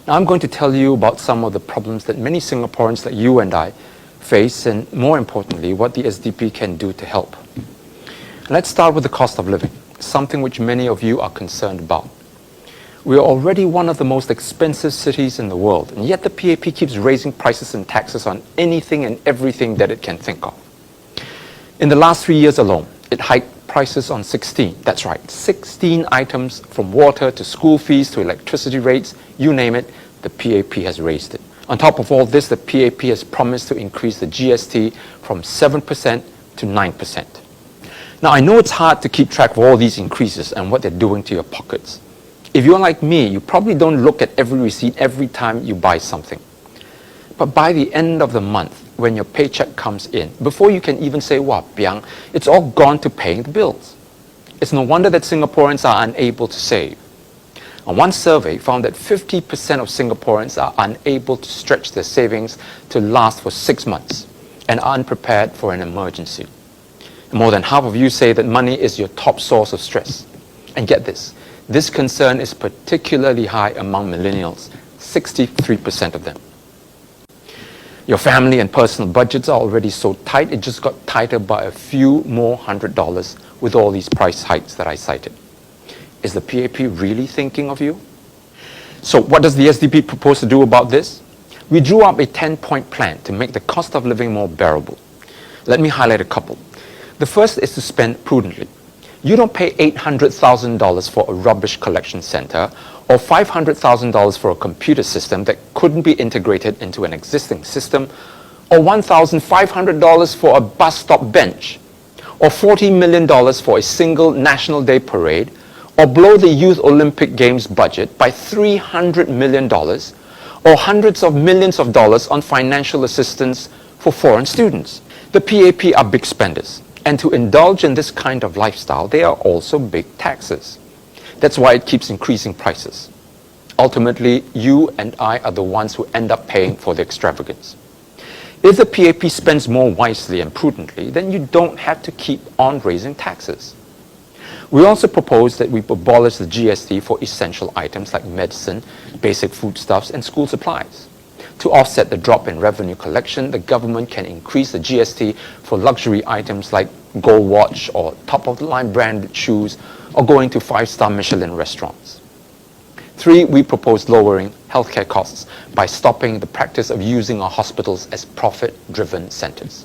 Now I'm going to tell you about some of the problems that many Singaporeans like you and I face, and more importantly, what the SDP can do to help. Let's start with the cost of living, something which many of you are concerned about. We are already one of the most expensive cities in the world, and yet the PAP keeps raising prices and taxes on anything and everything that it can think of. In the last 3 years alone, it hiked prices on 16, that's right, 16 items, from water to school fees to electricity rates, you name it, the PAP has raised it. On top of all this, the PAP has promised to increase the GST from 7% to 9%. Now, I know it's hard to keep track of all these increases and what they're doing to your pockets. If you're like me, you probably don't look at every receipt every time you buy something. But by the end of the month, when your paycheck comes in, before you can even say, "Wah, piang," it's all gone to paying the bills. It's no wonder that Singaporeans are unable to save. And one survey found that 50% of Singaporeans are unable to stretch their savings to last for 6 months and are unprepared for an emergency. And more than half of you say that money is your top source of stress. And get this concern is particularly high among millennials, 63% of them. Your family and personal budgets are already so tight, it just got tighter by a few more $100 with all these price hikes that I cited. Is the PAP really thinking of you? So what does the SDP propose to do about this? We drew up a 10-point plan to make the cost of living more bearable. Let me highlight a couple. The first is to spend prudently. You don't pay $800,000 for a rubbish collection center or $500,000 for a computer system that couldn't be integrated into an existing system, or $1,500 for a bus stop bench, or $40 million for a single National Day parade, or blow the Youth Olympic Games budget by $300 million, or hundreds of millions of dollars on financial assistance for foreign students. The PAP are big spenders, and to indulge in this kind of lifestyle, they are also big taxes. That's why it keeps increasing prices. Ultimately, you and I are the ones who end up paying for the extravagance. If the PAP spends more wisely and prudently, then you don't have to keep on raising taxes. We also propose that we abolish the GST for essential items like medicine, basic foodstuffs, and school supplies. To offset the drop in revenue collection, the government can increase the GST for luxury items like gold watch or top-of-the-line branded shoes, or going to 5-star Michelin restaurants. 3, we propose lowering healthcare costs by stopping the practice of using our hospitals as profit-driven centers.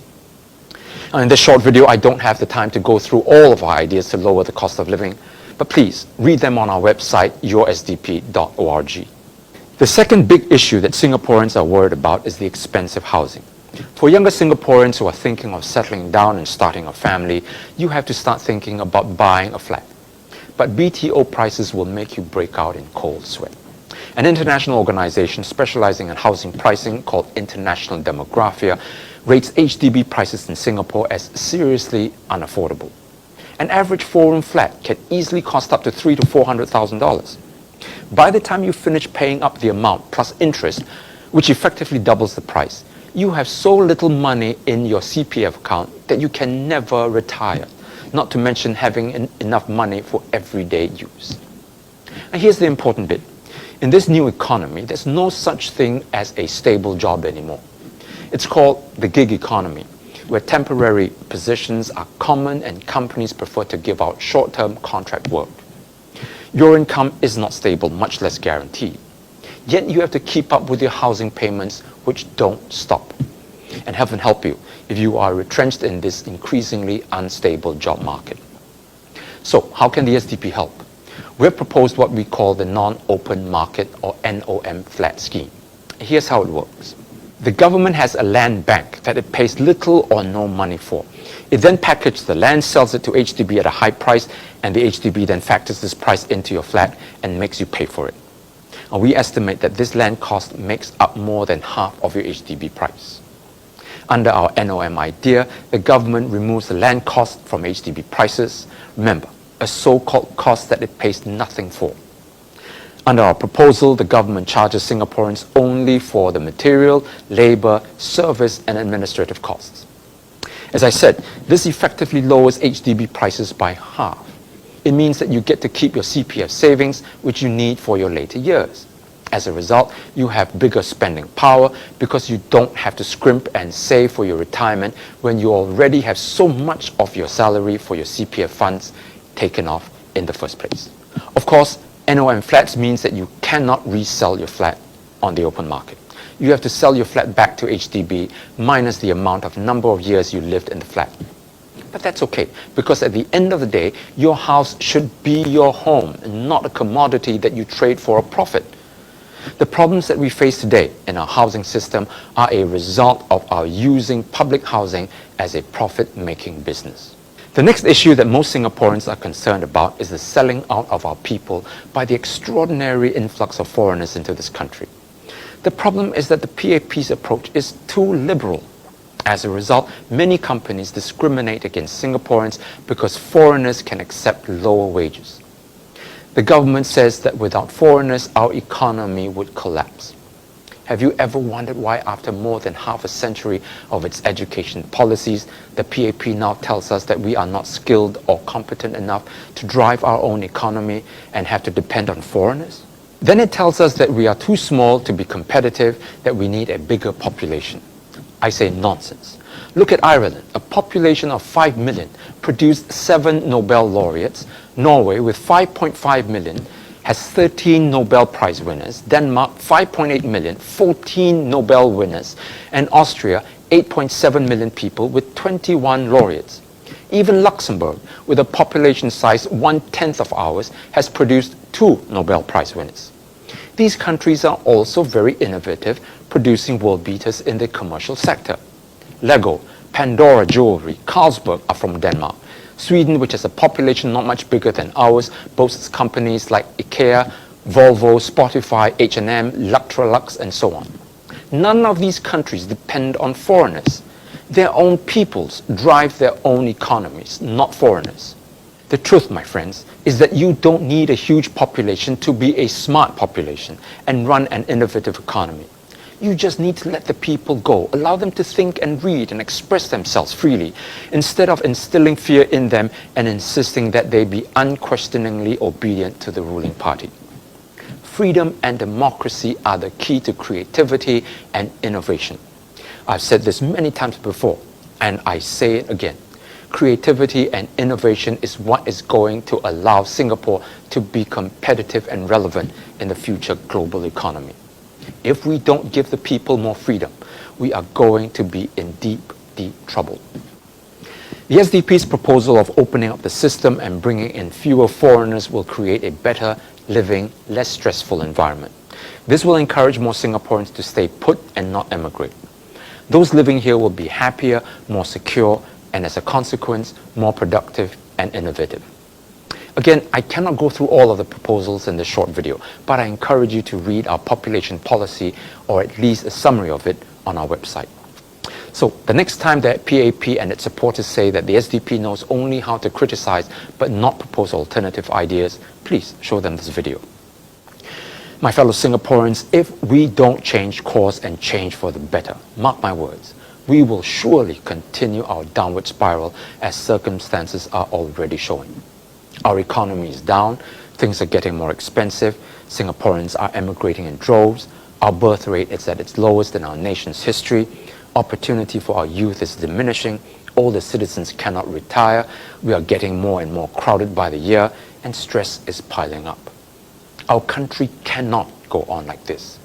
Now, in this short video, I don't have the time to go through all of our ideas to lower the cost of living, but please read them on our website, yoursdp.org. The second big issue that Singaporeans are worried about is the expensive housing. For younger Singaporeans who are thinking of settling down and starting a family, you have to start thinking about buying a flat. But BTO prices will make you break out in cold sweat. An international organization specializing in housing pricing called International Demographia rates HDB prices in Singapore as seriously unaffordable. An average 4-room flat can easily cost up to $300,000 to $400,000. By the time you finish paying up the amount plus interest, which effectively doubles the price, you have so little money in your CPF account that you can never retire, not to mention having enough money for everyday use. And here's the important bit. In this new economy, there's no such thing as a stable job anymore. It's called the gig economy, where temporary positions are common and companies prefer to give out short-term contract work. Your income is not stable, much less guaranteed. Yet you have to keep up with your housing payments, which don't stop. And heaven help you if you are retrenched in this increasingly unstable job market. So how can the SDP help? We've proposed what we call the non-open market or NOM flat scheme. Here's how it works. The government has a land bank that it pays little or no money for. It then packages the land, sells it to HDB at a high price, and the HDB then factors this price into your flat and makes you pay for it. And we estimate that this land cost makes up more than half of your HDB price. Under our NOM idea, the government removes the land cost from HDB prices. Remember, a so-called cost that it pays nothing for. Under our proposal, the government charges Singaporeans only for the material, labor, service, and administrative costs. As I said, this effectively lowers HDB prices by half. It means that you get to keep your CPF savings, which you need for your later years. As a result, you have bigger spending power because you don't have to scrimp and save for your retirement when you already have so much of your salary for your CPF funds taken off in the first place. Of course, NOM flats means that you cannot resell your flat on the open market. You have to sell your flat back to HDB minus the amount of number of years you lived in the flat. But that's okay, because at the end of the day, your house should be your home and not a commodity that you trade for a profit. The problems that we face today in our housing system are a result of our using public housing as a profit-making business. The next issue that most Singaporeans are concerned about is the selling out of our people by the extraordinary influx of foreigners into this country. The problem is that the PAP's approach is too liberal. As a result, many companies discriminate against Singaporeans because foreigners can accept lower wages. The government says that without foreigners, our economy would collapse. Have you ever wondered why, after more than half a century of its education policies, the PAP now tells us that we are not skilled or competent enough to drive our own economy and have to depend on foreigners? Then it tells us that we are too small to be competitive, that we need a bigger population. I say nonsense. Look at Ireland. A population of 5 million produced 7 Nobel laureates. Norway, with 5.5 million, has 13 Nobel Prize winners. Denmark, 5.8 million, 14 Nobel winners. And Austria, 8.7 million people with 21 laureates. Even Luxembourg, with a population size 1/10 of ours, has produced 2 Nobel Prize winners. These countries are also very innovative, producing world beaters in the commercial sector. Lego, Pandora Jewelry, Carlsberg are from Denmark. Sweden, which has a population not much bigger than ours, boasts companies like IKEA, Volvo, Spotify, H&M, Electrolux, and so on. None of these countries depend on foreigners. Their own peoples drive their own economies, not foreigners. The truth, my friends, is that you don't need a huge population to be a smart population and run an innovative economy. You just need to let the people go, allow them to think and read and express themselves freely, instead of instilling fear in them and insisting that they be unquestioningly obedient to the ruling party. Freedom and democracy are the key to creativity and innovation. I've said this many times before, and I say it again. Creativity and innovation is what is going to allow Singapore to be competitive and relevant in the future global economy. If we don't give the people more freedom, we are going to be in deep, deep trouble. The SDP's proposal of opening up the system and bringing in fewer foreigners will create a better living, less stressful environment. This will encourage more Singaporeans to stay put and not emigrate. Those living here will be happier, more secure, and as a consequence, more productive and innovative. Again, I cannot go through all of the proposals in this short video, but I encourage you to read our population policy, or at least a summary of it, on our website. So the next time that PAP and its supporters say that the SDP knows only how to criticize but not propose alternative ideas, please show them this video. My fellow Singaporeans, if we don't change course and change for the better, mark my words, we will surely continue our downward spiral as circumstances are already showing. Our economy is down, things are getting more expensive, Singaporeans are emigrating in droves, our birth rate is at its lowest in our nation's history, opportunity for our youth is diminishing, older citizens cannot retire, we are getting more and more crowded by the year, and stress is piling up. Our country cannot go on like this.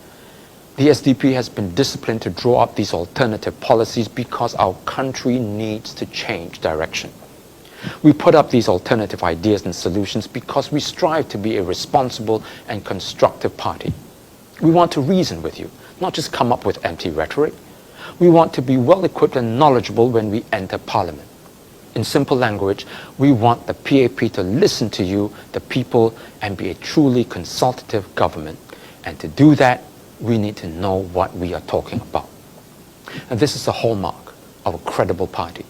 The SDP has been disciplined to draw up these alternative policies because our country needs to change direction. We put up these alternative ideas and solutions because we strive to be a responsible and constructive party. We want to reason with you, not just come up with empty rhetoric. We want to be well equipped and knowledgeable when we enter Parliament. In simple language, we want the PAP to listen to you, the people, and be a truly consultative government. And to do that, we need to know what we are talking about. And this is the hallmark of a credible party.